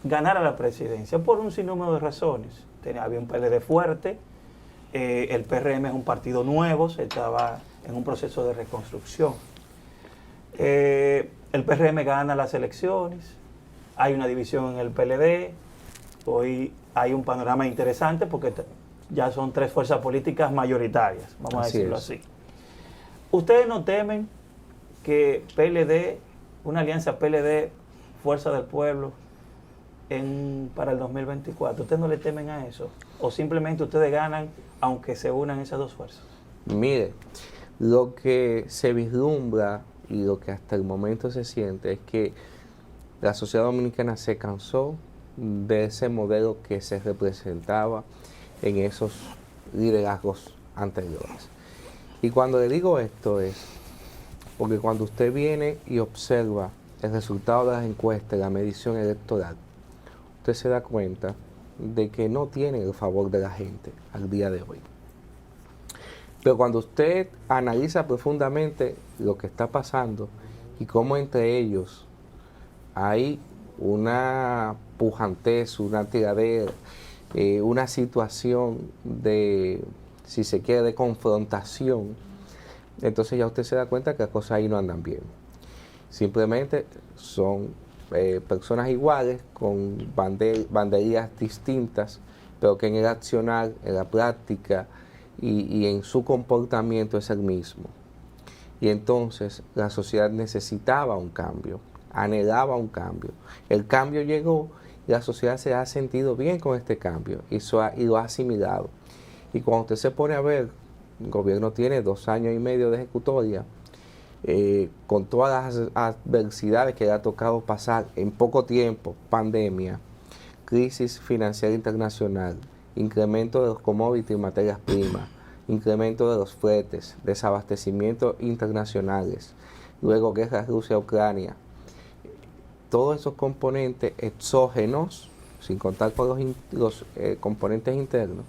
ganara la presidencia por un sinnúmero de razones. Había un PLD fuerte, el PRM es un partido nuevo, se estaba en un proceso de reconstrucción. El PRM gana las elecciones, hay una división en el PLD, hoy hay un panorama interesante porque ya son 3 fuerzas políticas mayoritarias, vamos a decirlo así. ¿Ustedes no temen que PLD, una alianza PLD, Fuerza del Pueblo, para el 2024, ¿ustedes no le temen a eso? ¿O simplemente ustedes ganan aunque se unan esas 2 fuerzas? Mire, lo que se vislumbra y lo que hasta el momento se siente es que la sociedad dominicana se cansó de ese modelo que se representaba en esos liderazgos anteriores. Y cuando le digo esto es porque cuando usted viene y observa el resultado de las encuestas, la medición electoral, usted se da cuenta de que no tienen el favor de la gente al día de hoy. Pero cuando usted analiza profundamente lo que está pasando y cómo entre ellos hay una pujantez, una tiradera, una situación de, si se quiere, de confrontación, entonces ya usted se da cuenta que las cosas ahí no andan bien. Simplemente son personas iguales, con banderías distintas, pero que en el accionar, en la práctica y en su comportamiento es el mismo. Y entonces la sociedad necesitaba un cambio, anhelaba un cambio. El cambio llegó y la sociedad se ha sentido bien con este cambio y lo ha asimilado. Y cuando usted se pone a ver, el gobierno tiene 2 años y medio de ejecutoria, con todas las adversidades que le ha tocado pasar en poco tiempo, pandemia, crisis financiera internacional, incremento de los commodities y materias primas, incremento de los fletes, desabastecimientos internacionales, luego guerra Rusia-Ucrania, todos esos componentes exógenos, sin contar con los componentes internos,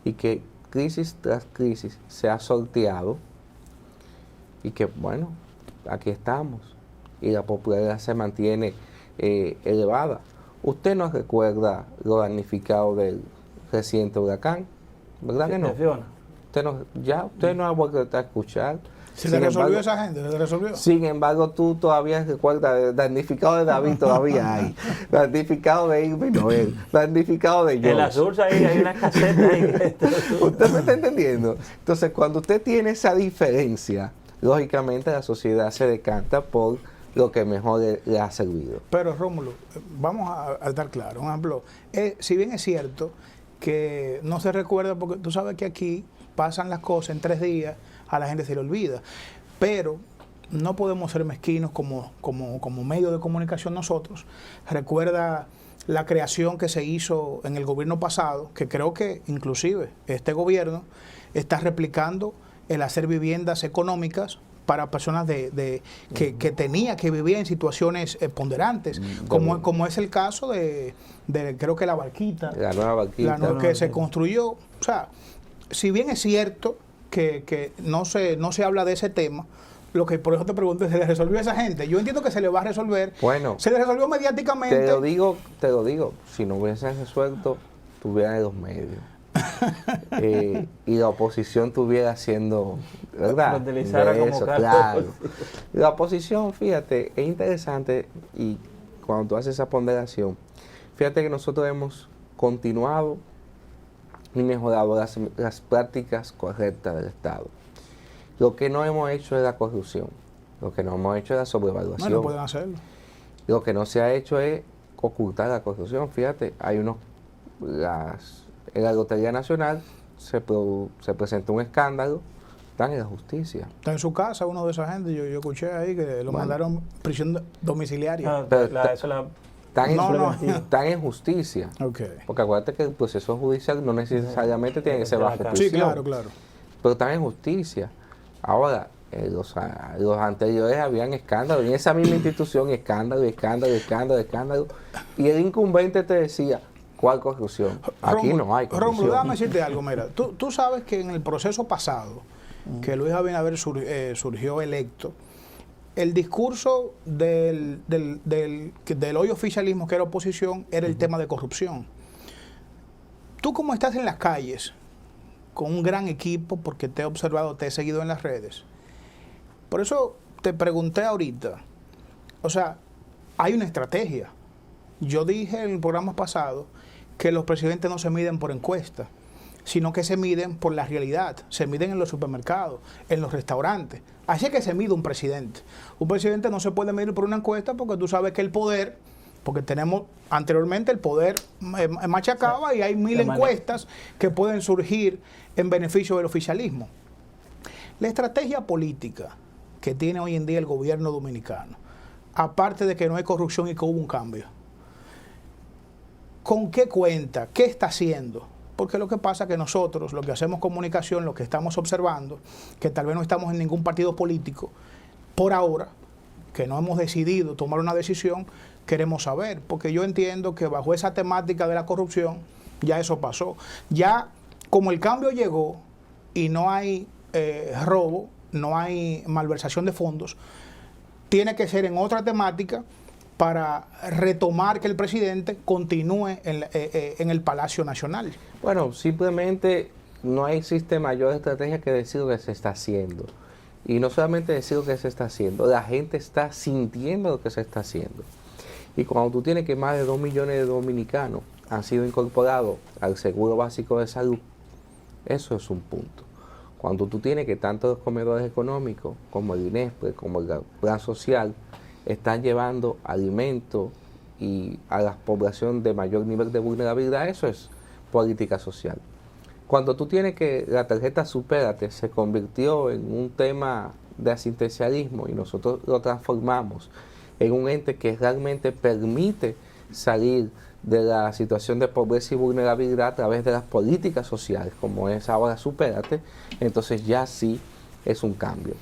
y que crisis tras crisis se ha sorteado, y que bueno, aquí estamos, y la popularidad se mantiene elevada. Usted no recuerda lo damnificado del reciente huracán, ¿verdad que no? Usted no ha vuelto a escuchar. ¿Se le resolvió esa gente? ¿Se le resolvió? Sin embargo, tú todavía recuerdas, damnificado de David todavía hay, damnificado de Irving Noel, damnificado de George. En la Sursa hay una caseta ahí. ¿Usted me está entendiendo? Entonces, cuando usted tiene esa diferencia, lógicamente la sociedad se decanta por lo que mejor le ha servido. Pero Rómulo, vamos a estar claros. Un ejemplo, si bien es cierto que no se recuerda, porque tú sabes que aquí pasan las cosas en 3 días, a la gente se le olvida, pero no podemos ser mezquinos como medio de comunicación nosotros. Recuerda la creación que se hizo en el gobierno pasado, que creo que inclusive este gobierno está replicando el hacer viviendas económicas para personas que tenía que vivir en situaciones ponderantes, como es el caso de creo que la barquita, la nueva barquita, que se construyó. O sea, si bien es cierto que no se habla de ese tema, lo que por eso te pregunto, ¿se le resolvió a esa gente? Yo entiendo que se le va a resolver. Bueno, se le resolvió mediáticamente. Te lo digo, si no hubiesen resuelto, estuvieran en los medios. Y la oposición estuviera haciendo, ¿verdad? De eso, claro. La oposición, fíjate, es interesante, y cuando tú haces esa ponderación, fíjate que nosotros hemos continuado y mejorado las prácticas correctas del Estado. Lo que no hemos hecho es la corrupción, lo que no hemos hecho es la sobrevaluación. No pueden hacerlo. Lo que no se ha hecho es ocultar la corrupción. Fíjate, en la Lotería Nacional se presentó un escándalo, están en la justicia. Está en su casa uno de esa gente, yo escuché ahí que lo mandaron prisión domiciliaria. Están en justicia. Okay. Porque acuérdate que el proceso judicial no necesariamente tiene que ser bajo prisión. Sí, claro. Pero están en justicia. Ahora, los anteriores habían escándalos. En esa misma institución, escándalo. Y el incumbente te decía, ¿cuál corrupción? Aquí no hay corrupción. Rómulo, déjame decirte algo. Mira, tú sabes que en el proceso pasado, que Luis Abinader surgió electo, el discurso del hoy oficialismo, que era oposición, era el tema de corrupción. Tú, como estás en las calles, con un gran equipo, porque te he observado, te he seguido en las redes, por eso te pregunté ahorita, o sea, hay una estrategia. Yo dije en el programa pasado que los presidentes no se miden por encuestas, sino que se miden por la realidad, se miden en los supermercados, en los restaurantes. Así es que se mide un presidente. Un presidente no se puede medir por una encuesta, porque tú sabes que el poder, porque tenemos anteriormente el poder machacaba, y hay 1000 encuestas que pueden surgir en beneficio del oficialismo. La estrategia política que tiene hoy en día el gobierno dominicano, aparte de que no hay corrupción y que hubo un cambio, ¿con qué cuenta? ¿Qué está haciendo? Porque lo que pasa es que nosotros, lo que hacemos comunicación, lo que estamos observando, que tal vez no estamos en ningún partido político, por ahora, que no hemos decidido tomar una decisión, queremos saber. Porque yo entiendo que bajo esa temática de la corrupción, Ya eso pasó. Ya como el cambio llegó y no hay robo, no hay malversación de fondos, tiene que ser en otra temática para retomar que el presidente continúe en el Palacio Nacional. Bueno, simplemente no existe mayor estrategia que decir lo que se está haciendo. Y no solamente decir lo que se está haciendo, la gente está sintiendo lo que se está haciendo. Y cuando tú tienes que más de 2 millones de dominicanos han sido incorporados al Seguro Básico de Salud, eso es un punto. Cuando tú tienes que tanto los comedores económicos como el INESPRE, como el Plan Social, están llevando alimentos y a la población de mayor nivel de vulnerabilidad, eso es política social. Cuando tú tienes que la tarjeta Supérate se convirtió en un tema de asistencialismo y nosotros lo transformamos en un ente que realmente permite salir de la situación de pobreza y vulnerabilidad a través de las políticas sociales, como es ahora Supérate, entonces ya sí es un cambio.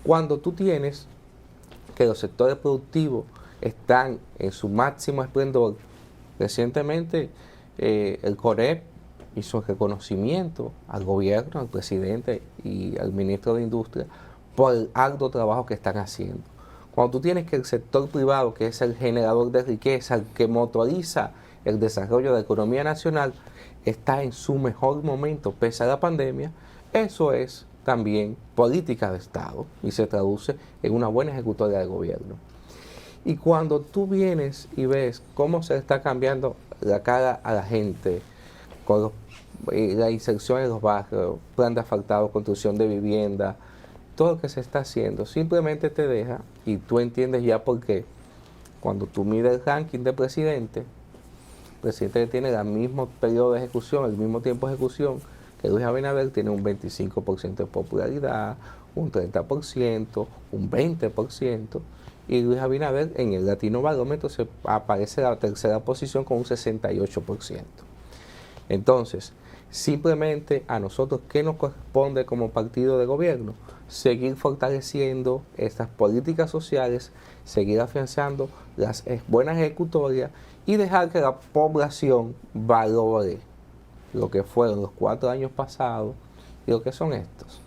Cuando tú tienes que los sectores productivos están en su máximo esplendor, recientemente el COREP hizo un reconocimiento al gobierno, al presidente y al ministro de Industria por el arduo trabajo que están haciendo. Cuando tú tienes que el sector privado, que es el generador de riqueza, el que motoriza el desarrollo de la economía nacional, está en su mejor momento pese a la pandemia, eso es también política de Estado y se traduce en una buena ejecutoria del gobierno. Y cuando tú vienes y ves cómo se está cambiando la cara a la gente, con la inserción en los barrios, plan de asfaltado, construcción de vivienda, todo lo que se está haciendo, simplemente te deja y tú entiendes ya por qué. Cuando tú mides el ranking del presidente, el presidente que tiene el mismo periodo de ejecución, el mismo tiempo de ejecución que Luis Abinader, tiene un 25% de popularidad, un 30%, un 20%, y Luis Abinader en el Latino Barómetro se aparece en la tercera posición con un 68%. Entonces, simplemente a nosotros, ¿qué nos corresponde como partido de gobierno? Seguir fortaleciendo estas políticas sociales, seguir afianzando las buenas ejecutorias y dejar que la población valore lo que fueron los 4 años pasados y lo que son estos.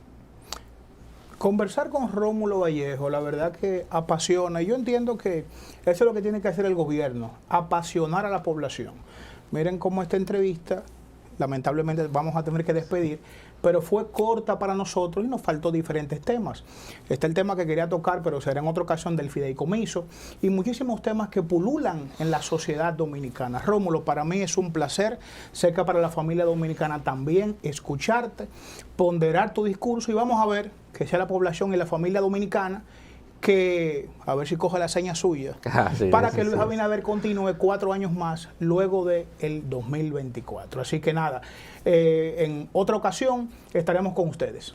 Conversar con Rómulo Vallejo, la verdad que apasiona. Yo entiendo que eso es lo que tiene que hacer el gobierno, apasionar a la población. Miren cómo esta entrevista, lamentablemente vamos a tener que despedir, pero fue corta para nosotros y nos faltó diferentes temas. Está el tema que quería tocar, pero será en otra ocasión, del fideicomiso y muchísimos temas que pululan en la sociedad dominicana. Rómulo, para mí es un placer, sé que para la familia dominicana también, escucharte, ponderar tu discurso y vamos a ver que sea la población y la familia dominicana que, a ver si coge la seña suya, Sí, para que Luis Abinader continúe 4 años más luego del 2024. Así que nada, en otra ocasión estaremos con ustedes.